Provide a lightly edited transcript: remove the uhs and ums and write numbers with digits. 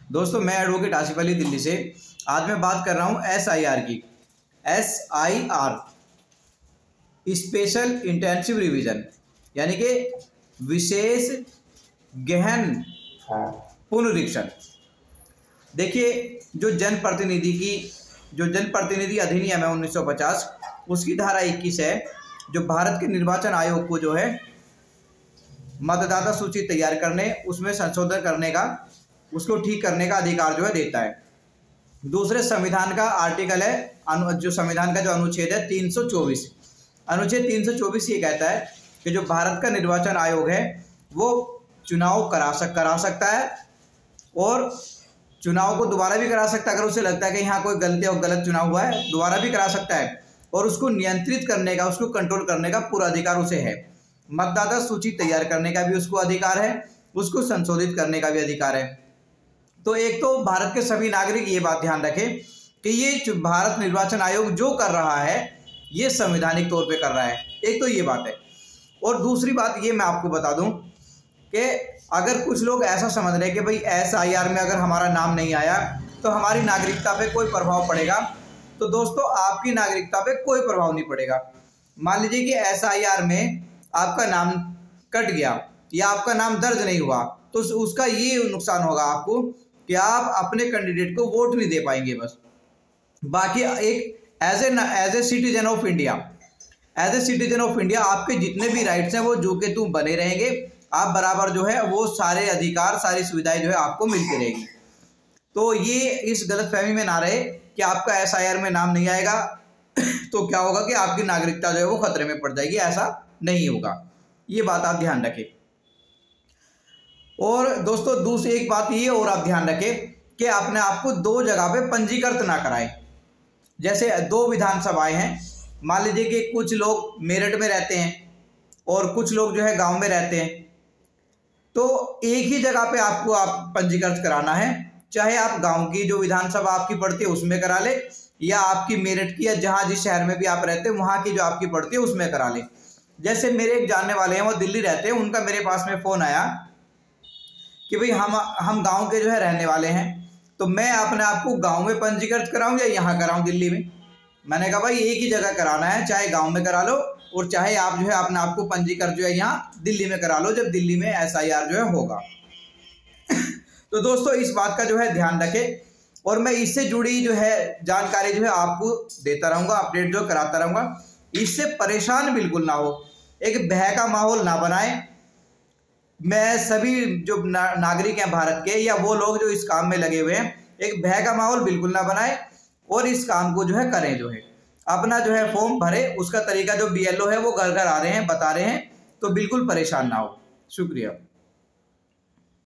दोस्तों मैं एडवोकेट आसिफ अली दिल्ली से। आज मैं बात कर रहा हूँ SIR की। SIR स्पेशल इंटेंसिव रिवीजन, यानी कि विशेष गहन पुनरीक्षण। देखिए, जो जनप्रतिनिधि अधिनियम है 1950, उसकी धारा 21 है जो भारत के निर्वाचन आयोग को जो है मतदाता सूची तैयार करने, उसमें संशोधन करने का, उसको ठीक करने का अधिकार जो है देता है। दूसरे संविधान का आर्टिकल है, जो संविधान का जो अनुच्छेद है 324, अनुच्छेद 324 ये कहता है कि जो भारत का निर्वाचन आयोग है वो चुनाव करा सकता है और चुनाव को दोबारा भी करा सकता है। अगर उसे लगता है कि यहाँ कोई गलत चुनाव हुआ है, दोबारा भी करा सकता है। और उसको नियंत्रित करने का, उसको कंट्रोल करने का पूरा अधिकार उसे है। मतदाता सूची तैयार करने का भी उसको अधिकार है, उसको संशोधित करने का भी अधिकार है। तो एक तो भारत के सभी नागरिक ये बात ध्यान रखें कि ये भारत निर्वाचन आयोग जो कर रहा है ये संवैधानिक तौर पे कर रहा है। एक तो ये बात है। और दूसरी बात ये मैं आपको बता दूं कि अगर कुछ लोग ऐसा समझ रहे हैं कि भाई SIR में अगर हमारा नाम नहीं आया तो हमारी नागरिकता पे कोई प्रभाव पड़ेगा, तो दोस्तों आपकी नागरिकता पे कोई प्रभाव नहीं पड़ेगा। मान लीजिए कि SIR में आपका नाम कट गया या आपका नाम दर्ज नहीं हुआ, तो उसका ये नुकसान होगा आपको कि आप अपने कैंडिडेट को वोट नहीं दे पाएंगे बस। बाकी एक as a citizen of India आपके जितने भी राइट्स हैं वो जो के तुम बने रहेंगे। आप बराबर जो है वो सारे अधिकार, सारी सुविधाएं जो है आपको मिलती रहेगी। तो ये इस गलतफहमी में ना रहे कि आपका SIR में नाम नहीं आएगा तो क्या होगा कि आपकी नागरिकता जो है वो खतरे में पड़ जाएगी। ऐसा नहीं होगा, ये बात आप ध्यान रखें। और दोस्तों दूसरी एक बात ये और आप ध्यान रखें कि अपने आप को दो जगह पे पंजीकृत ना कराएं। जैसे दो विधानसभाएं हैं, मान लीजिए कि कुछ लोग मेरठ में रहते हैं और कुछ लोग जो है गांव में रहते हैं, तो एक ही जगह पे आपको पंजीकृत कराना है। चाहे आप गांव की जो विधानसभा आपकी पड़ती है उसमें करा ले, या आपकी मेरठ की या जहां जिस शहर में भी आप रहते हैं वहां की जो आपकी पड़ती है उसमें करा ले। जैसे मेरे एक जानने वाले हैं, वो दिल्ली रहते हैं, उनका मेरे पास में फ़ोन आया कि भाई हम गांव के जो है रहने वाले हैं, तो मैं अपने आप को गांव में पंजीकृत कराऊं या यहाँ कराऊं दिल्ली में। मैंने कहा भाई एक ही जगह कराना है, चाहे गांव में करा लो और चाहे आप जो है अपने आप को पंजीकृत जो है यहाँ दिल्ली में करा लो, जब दिल्ली में SIR जो है होगा। तो दोस्तों इस बात का जो है ध्यान रखें और मैं इससे जुड़ी जो है जानकारी जो है आपको देता रहूँगा, अपडेट जो कराता रहूँगा। इससे परेशान बिल्कुल ना हो, एक भय का माहौल ना बनाएं। मैं सभी जो नागरिक हैं भारत के या वो लोग जो इस काम में लगे हुए हैं, एक भय का माहौल बिल्कुल ना बनाएं और इस काम को जो है करें। जो है अपना जो है फॉर्म भरे, उसका तरीका जो BLO है वो घर घर आ रहे हैं, बता रहे हैं, तो बिल्कुल परेशान ना हो। शुक्रिया।